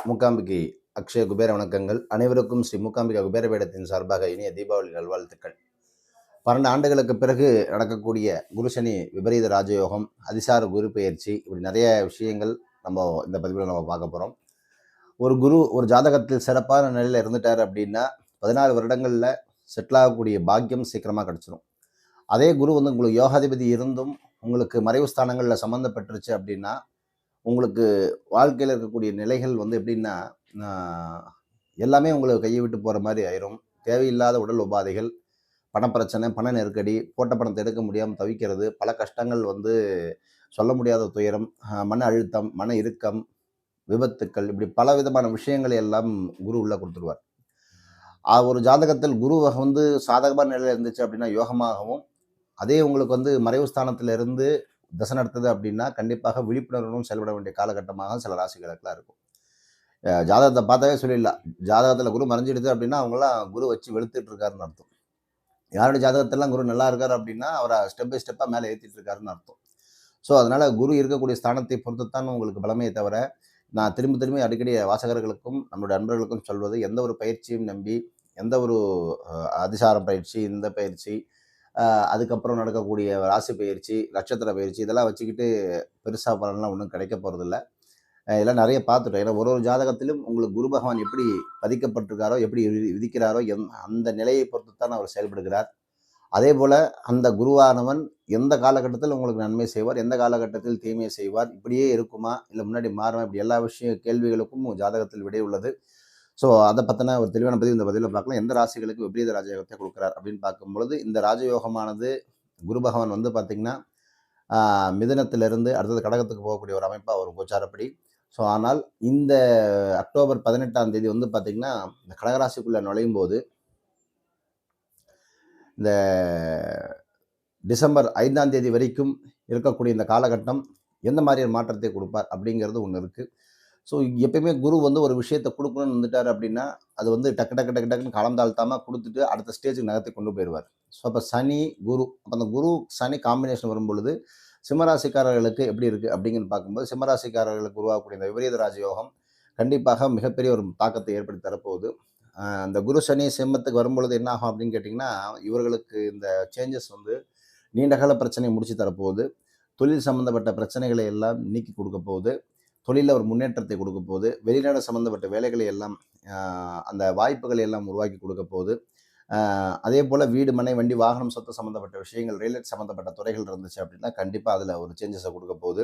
மூகாம்பிகை அக்ஷய குபேர வணக்கங்கள். அனைவருக்கும் ஸ்ரீ மூகாம்பிகா குபேர வேடத்தின் சார்பாக இனிய தீபாவளி நல்வாழ்த்துக்கள். 12 ஆண்டுகளுக்கு பிறகு நடக்கக்கூடிய குரு சனி விபரீத ராஜயோகம், அதிசார குரு பெயர்ச்சி, இப்படி நிறைய விஷயங்கள் நம்ம இந்த பதிவில் நம்ம பார்க்க போகிறோம். ஒரு குரு ஒரு ஜாதகத்தில் சிறப்பான நிலையில் இருந்துட்டார் அப்படின்னா 16 வருடங்களில் செட்டில் ஆகக்கூடிய பாக்கியம் சீக்கிரமாக கிடச்சிரும். அதே குரு வந்து உங்களுக்கு யோகாதிபதி இருந்தும் உங்களுக்கு மறைவு ஸ்தானங்களில் சம்மந்தப்பட்டுருச்சு அப்படின்னா உங்களுக்கு வாழ்க்கையில் இருக்கக்கூடிய நிலைகள் வந்து எப்படின்னா எல்லாமே உங்களுக்கு கையை விட்டு போகிற மாதிரி ஆயிரும். தேவையில்லாத உடல் உபாதைகள், பணப்பிரச்சனை, பண நெருக்கடி, போட்ட பணத்தை எடுக்க முடியாமல் தவிக்கிறது, பல கஷ்டங்கள் வந்து சொல்ல முடியாத துயரம், மன அழுத்தம், மன இறுக்கம், விபத்துக்கள், இப்படி பல விதமான விஷயங்களை எல்லாம் குரு உள்ள கொடுத்துருவார். ஒரு ஜாதகத்தில் குரு வந்து சாதகமான நிலையில் இருந்துச்சு அப்படின்னா யோகமாகவும், அதே உங்களுக்கு வந்து மறைவு ஸ்தானத்தில் இருந்து தசை நடத்துது அப்படின்னா கண்டிப்பாக விழிப்புணர்வும் செயல்பட வேண்டிய காலகட்டமாக சில ராசிகளுக்கெல்லாம் இருக்கும். ஜாதகத்தை பார்த்தாவே சொல்லிடலாம். ஜாதகத்தில் குரு மறைஞ்சிடுது அப்படின்னா அவங்களாம் குரு வச்சு வெளுத்துட்டு இருக்காருன்னு அர்த்தம். யாருடைய ஜாதகத்திலாம் குரு நல்லா இருக்காரு அப்படின்னா அவரை ஸ்டெப் பை ஸ்டெப்பாக மேலே ஏற்றிட்டு இருக்காருன்னு அர்த்தம். ஸோ அதனால் குரு இருக்கக்கூடிய ஸ்தானத்தை பொறுத்துத்தான் உங்களுக்கு பலமே தவிர, நான் திரும்பி அடிக்கடி வாசகர்களுக்கும் நம்மளுடைய நண்பர்களுக்கும் சொல்வது, எந்த ஒரு பயிற்சியும் நம்பி, எந்த ஒரு அதிசார பயிற்சி, இந்த பயிற்சி, அதுக்கப்புறம் நடக்கக்கூடிய ராசி பயிற்சி, நட்சத்திர பயிற்சி, இதெல்லாம் வச்சுக்கிட்டு பெருசாக பலன்லாம் ஒன்றும் கிடைக்க போகிறதில்ல. இதெல்லாம் நிறைய பார்த்துட்டோம். ஏன்னா ஒரு ஜாதகத்திலும் உங்களுக்கு குரு பகவான் எப்படி பதிக்கப்பட்டிருக்காரோ, எப்படி விதிக்கிறாரோ, அந்த நிலையை பொறுத்து தான் அவர் செயல்படுகிறார். அதே போல் அந்த குருவானவன் எந்த காலகட்டத்தில் உங்களுக்கு நன்மை செய்வார், எந்த காலகட்டத்தில் தீமை செய்வார், இப்படியே இருக்குமா, இல்லை முன்னாடி மாறுமா, இப்படி எல்லா கேள்விகளுக்கும் ஜாதகத்தில் விடை உள்ளது. ஸோ அதை பற்றின ஒரு தெளிவான பதிவு இந்த பதிவில் பார்க்கலாம். எந்த ராசிகளுக்கு விபரீத ராஜயோகத்தை கொடுக்குறார் அப்படின்னு பார்க்கும்பொழுது, இந்த ராஜயோகமானது குரு பகவான் வந்து பார்த்திங்கன்னா மிதுனத்திலிருந்து அடுத்தது கடகத்துக்கு போகக்கூடிய ஒரு அமைப்பாக ஒரு கோச்சாரப்படி. ஸோ ஆனால் இந்த அக்டோபர் 18ஆம் தேதி வந்து பார்த்திங்கன்னா இந்த கடகராசிக்குள்ளே நுழையும் போது இந்த டிசம்பர் 5ஆம் தேதி வரைக்கும் இருக்கக்கூடிய இந்த காலகட்டம் எந்த மாதிரியான மாற்றத்தை கொடுப்பார் அப்படிங்கிறது ஒன்று இருக்குது. ஸோ எப்பயுமே குரு வந்து ஒரு விஷயத்தை கொடுக்கணும்னு வந்துட்டார் அப்படின்னா அது வந்து டக்குன்னு காலம் தாழ்த்தாமல் கொடுத்துட்டு அடுத்த ஸ்டேஜுக்கு நகர்த்தி கொண்டு போயிடுவார். ஸோ அப்போ சனி குரு, அப்போ அந்த குரு சனி காம்பினேஷன் வரும் பொழுது சிம்மராசிக்காரர்களுக்கு எப்படி இருக்குது அப்படிங்கிறது பார்க்கும்போது, சிம்மராசிக்காரர்களுக்கு உருவாகக்கூடிய இந்த விபரீத ராஜயோகம் கண்டிப்பாக மிகப்பெரிய ஒரு தாக்கத்தை ஏற்படுத்தி தரப்போகுது. இந்த குரு சனி சிம்மத்துக்கு வரும்பொழுது என்ன ஆகும் அப்படின்னு கேட்டிங்கன்னா, இவர்களுக்கு இந்த சேஞ்சஸ் வந்து நீண்டகால பிரச்சனையை முடிச்சு தரப்போகுது. தொழில் சம்மந்தப்பட்ட பிரச்சனைகளை எல்லாம் நீக்கி கொடுக்க போகுது. தொழிலில் ஒரு முன்னேற்றத்தை கொடுக்க போகுது. வெளிநாடு சம்மந்தப்பட்ட வேலைகளை எல்லாம் அந்த வாய்ப்புகளை எல்லாம் உருவாக்கி கொடுக்க போகுது. அதே போல் வீடு, மனை, வண்டி, வாகனம், சொத்து சம்மந்தப்பட்ட விஷயங்கள், ரியல் எஸ்டேட் சம்மந்தப்பட்ட துறைகள் இருந்துச்சு அப்படின்னா கண்டிப்பாக அதில் ஒரு சேஞ்சஸை கொடுக்க போகுது.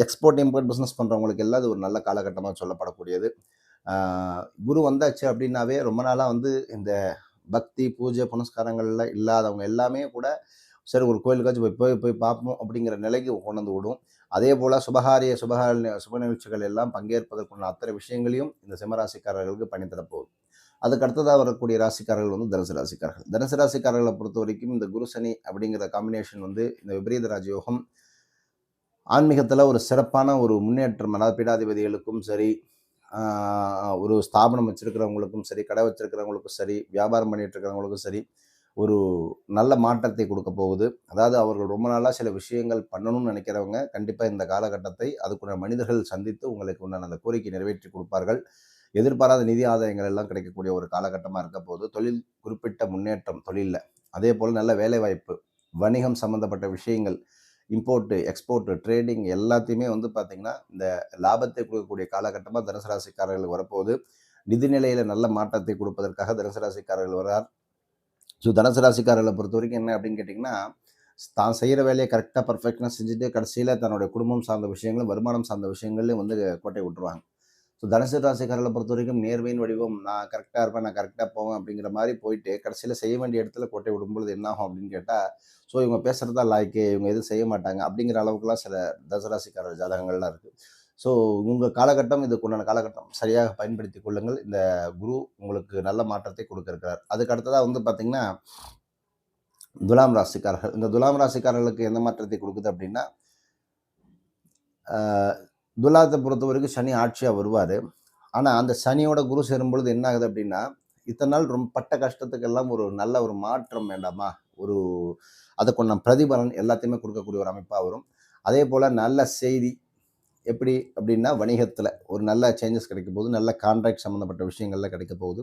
எக்ஸ்போர்ட் இம்போர்ட் பிஸ்னஸ் பண்ணுறவங்களுக்கு எல்லாம் அது ஒரு நல்ல காலகட்டமாக சொல்லப்படக்கூடியது. குரு வந்தாச்சு அப்படின்னாவே ரொம்ப நாளாக வந்து இந்த பக்தி, பூஜை, புனஸ்காரங்கள்ல இல்லாதவங்க எல்லாமே கூட சரி ஒரு கோயிலுக்காச்சும் போய் பார்ப்போம் அப்படிங்கிற நிலைக்கு கொண்டு வந்து விடும். அதே போல் சுப நிகழ்ச்சிகள் எல்லாம் பங்கேற்பதற்குள்ள அத்தனை விஷயங்களையும் இந்த சிம்மராசிக்காரர்களுக்கு பண்ணித்தரப்போகுது. அதுக்கு அடுத்ததாக வரக்கூடிய ராசிக்காரர்கள் வந்து தனுசு ராசிக்காரர்கள். தனுசு ராசிக்காரர்களை பொறுத்த வரைக்கும் இந்த குரு சனி அப்படிங்கிற காம்பினேஷன் வந்து இந்த விபரீத ராஜயோகம் ஆன்மீகத்தில் ஒரு சிறப்பான ஒரு முன்னேற்றம், அதாவது பீடாதிபதிகளுக்கும் சரி, ஒரு ஸ்தாபனம் வச்சிருக்கிறவங்களுக்கும் சரி, கடை வச்சிருக்கிறவங்களுக்கும் சரி, வியாபாரம் பண்ணிட்டு இருக்கிறவங்களுக்கும் சரி, ஒரு நல்ல மாற்றத்தை கொடுக்க போகுது. அதாவது அவர்கள் ரொம்ப நாளாக சில விஷயங்கள் பண்ணணும்னு நினைக்கிறவங்க கண்டிப்பாக இந்த காலகட்டத்தை அதுக்குள்ள மனிதர்கள் சந்தித்து உங்களுக்கு உண்டான அந்த கோரிக்கை நிறைவேற்றி கொடுப்பார்கள். எதிர்பாராத நிதி ஆதாயங்கள் எல்லாம் கிடைக்கக்கூடிய ஒரு காலகட்டமாக இருக்க போது. தொழில் குறிப்பிட்ட முன்னேற்றம் தொழிலில், அதே போல் நல்ல வேலைவாய்ப்பு, வணிகம் சம்மந்தப்பட்ட விஷயங்கள், இம்போர்ட்டு, எக்ஸ்போர்ட்டு, ட்ரேடிங் எல்லாத்தையுமே வந்து பார்த்திங்கன்னா இந்த லாபத்தை கொடுக்கக்கூடிய காலகட்டமாக தனுசு ராசிக்காரர்கள் வரப்போகுது. நிதிநிலையில் நல்ல மாற்றத்தை கொடுப்பதற்காக தனுசு ராசிக்காரர்கள் வரார். ஸோ தனுசு ராசிக்காரர்களை பொறுத்த வரைக்கும் என்ன அப்படின்னு கேட்டிங்கன்னா, தான் செய்கிற வேலையை கரெக்டாக பர்ஃபெக்டாக செஞ்சுட்டு கடைசியில் தன்னுடைய குடும்பம் சார்ந்த விஷயங்களும் வருமானம் சார்ந்த விஷயங்கள்லையும் வந்து கோட்டை விட்டுருவாங்க. ஸோ தனுசு ராசிக்காரர்களை பொறுத்த வரைக்கும் நேர்மையின் வடிவம், நான் கரெக்டாக இருப்பேன், நான் கரெக்டாக போவேன் அப்படிங்கிற மாதிரி போயிட்டு கடைசியில் செய்ய வேண்டிய இடத்துல கோட்டை விடும்பொழுது என்ன ஆகும் அப்படின்னு கேட்டால், ஸோ இவங்க பேசுகிறதா லாய்க்கு, இவங்க எதுவும் செய்ய மாட்டாங்க அப்படிங்கிற அளவுக்குலாம் சில தனுசு ராசிக்காரர் ஜாதகங்கள்லாம் இருக்குது. ஸோ உங்கள் காலகட்டம் இதுக்குண்டான காலகட்டம், சரியாக பயன்படுத்தி கொள்ளுங்கள். இந்த குரு உங்களுக்கு நல்ல மாற்றத்தை கொடுக்க இருக்கிறார். அதுக்கு அடுத்ததாக வந்து பார்த்திங்கன்னா துலாம் ராசிக்காரர்கள். இந்த துலாம் ராசிக்காரர்களுக்கு எந்த மாற்றத்தை கொடுக்குது அப்படின்னா, துலாத்தை பொறுத்த வரைக்கும் சனி ஆட்சியாக வருவார். ஆனால் அந்த சனியோட குரு சேரும்பொழுது என்ன ஆகுது அப்படின்னா, இத்தனை நாள் ரொம்ப பட்ட கஷ்டத்துக்கெல்லாம் ஒரு நல்ல ஒரு மாற்றம் வேண்டாமா, ஒரு அதுக்குண்டான பிரதிபலன் எல்லாத்தையுமே கொடுக்கக்கூடிய ஒரு அமைப்பாக வரும். அதே போல் நல்ல செய்தி, எப்படி அப்படின்னா வணிகத்தில் ஒரு நல்ல சேஞ்சஸ் கிடைக்க போகுது. நல்ல கான்ட்ராக்ட் சம்மந்தப்பட்ட விஷயங்கள்ல கிடைக்க போகுது.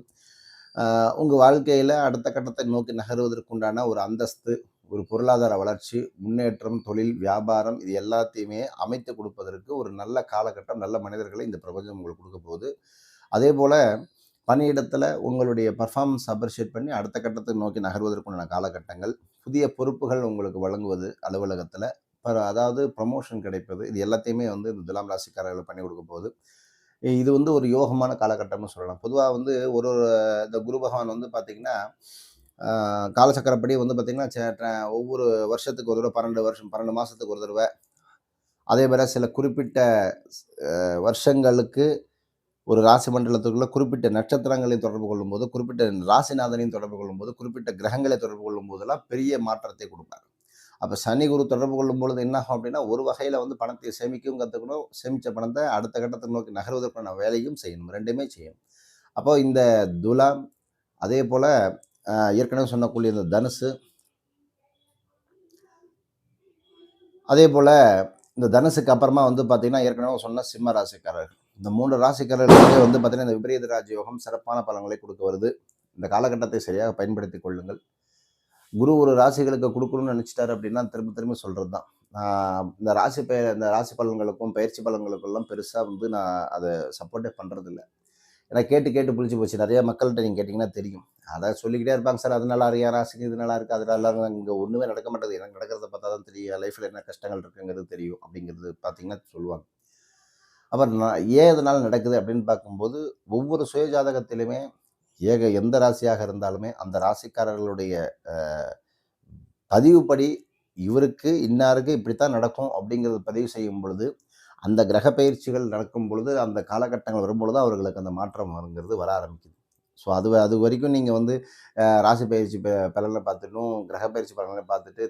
உங்கள் வாழ்க்கையில் அடுத்த கட்டத்தை நோக்கி நகர்வதற்குண்டான ஒரு அந்தஸ்து, ஒரு பொருளாதார வளர்ச்சி, முன்னேற்றம், தொழில், வியாபாரம் இது எல்லாத்தையுமே அமைத்து கொடுப்பதற்கு ஒரு நல்ல காலகட்டம், நல்ல மனிதர்களை இந்த பிரபஞ்சம் உங்களுக்கு கொடுக்க போகுது. அதே போல் பணியிடத்தில் உங்களுடைய பர்ஃபார்மன்ஸ் அப்ரிஷியேட் பண்ணி அடுத்த கட்டத்தை நோக்கி நகர்வதற்குண்டான காலகட்டங்கள், புதிய பொறுப்புகள் உங்களுக்கு வழங்குவது அலுவலகத்தில், அதாவது ப்ரமோஷன் கிடைப்பது, இது எல்லாத்தையுமே வந்து இந்த துலாம் ராசிக்காரர்கள் பண்ணி கொடுக்க போகுது. இது வந்து ஒரு யோகமான காலகட்டம்னு சொல்லலாம். பொதுவா வந்து ஒரு ஒரு இந்த குரு பகவான் வந்து பார்த்தீங்கன்னா, ஆ காலசக்கரப்படி வந்து பார்த்தீங்கன்னா, ஒவ்வொரு வருஷத்துக்கு ஒரு தடவ 12 வருஷம் 12 மாசத்துக்கு ஒரு தடவ, அதே போல சில குறிப்பிட்ட வருஷங்களுக்கு ஒரு ராசி மண்டலத்துக்குள்ள குறிப்பிட்ட நட்சத்திரங்களையும் தொடர்பு கொள்ளும்போது, குறிப்பிட்ட ராசிநாதனையும் தொடர்பு கொள்ளும்போது, குறிப்பிட்ட கிரகங்களை தொடர்பு கொள்ளும்போதெல்லாம் பெரிய மாற்றத்தை குடுப்பார். அப்ப சனி, குரு தொடர்பு கொள்ளும்பொழுது என்ன ஆகும் அப்படின்னா, ஒரு வகையில வந்து பணத்தை சேமிக்கவும் கத்துக்கணும். சேமிச்ச பணத்த அடுத்த கட்டத்த நோக்கி நகர்வதற்கான வேலையும் செய்யணும். 2மே செய்யணும். அப்போ இந்த துலாம், அதேபோல ஏற்கனவே சொன்னக்கூடிய இந்த தனுசு, அதேபோல இந்த தனுசுக்கு அப்புறமா வந்து பார்த்தீங்கன்னா, ஏற்கனவே சொன்ன சிம்ம ராசிக்காரர்கள். இந்த 3 ராசிக்காரர்களுக்கே வந்து பார்த்தீங்கன்னா, இந்த விபரீத ராஜயோகம் சிறப்பான பலன்களை குடுக்க வருது. இந்த காலகட்டத்தை சரியாக பயன்படுத்திக் கொள்ளுங்கள். குரு ஒரு ராசிகளுக்கு குடுக்கணும்னு நினைச்சிட்டாரு அப்படின்னா, திரும்ப திரும்ப சொல்றது தான். இந்த ராசி பலன்களுக்கும், பயிற்சி பலன்களுக்கெல்லாம் பெருசா வந்து நான் அத சப்போர்ட்டே பண்றதில்ல. ஏன்னா கேட்டு கேட்டு புளிச்சு போச்சு. நெறைய மக்கள்ட்ட நீங்க கேட்டீங்கன்னா தெரியும். அத சொல்லிக்கிட்டே இருப்பாங்க சார். அது நல்லா இருக்கு, என் ராசிக்கு இது நல்லா இருக்கு, அது நல்லா இருக்கு. இங்க ஒண்ணுமே நடக்க மாட்டேங்குது. எனக்கு நடக்கிறத பார்த்தா தான் தெரியும். என் லைஃப்ல என்ன கஷ்டங்கள் இருக்குங்கிறது தெரியும். அப்படிங்கிறது பார்த்தீங்கன்னா சொல்லுவாங்க. அப்புறம் ஏன் இதனால நடக்குது அப்படின்னு பார்க்கும்போது, ஒவ்வொரு சுய ஜாதகத்திலுமே எந்த ராசியாக இருந்தாலுமே, அந்த ராசிக்காரர்களுடைய அ பதிவுப்படி இவருக்கு இன்னாருக்கு இப்படித்தான் நடக்கும் அப்படிங்கிறது பதிவு செய்யும் பொழுது, அந்த கிரக பயிற்சிகள் நடக்கும் பொழுது, அந்த காலகட்டங்கள் வரும்பொழுது அவர்களுக்கு அந்த மாற்றம் வருங்கிறது வர ஆரம்பிக்குது. ஸோ அது அது வரைக்கும் நீங்க வந்து ராசி பயிற்சி பலன பார்த்துட்டும், கிரக பயிற்சி பலன பார்த்துட்டு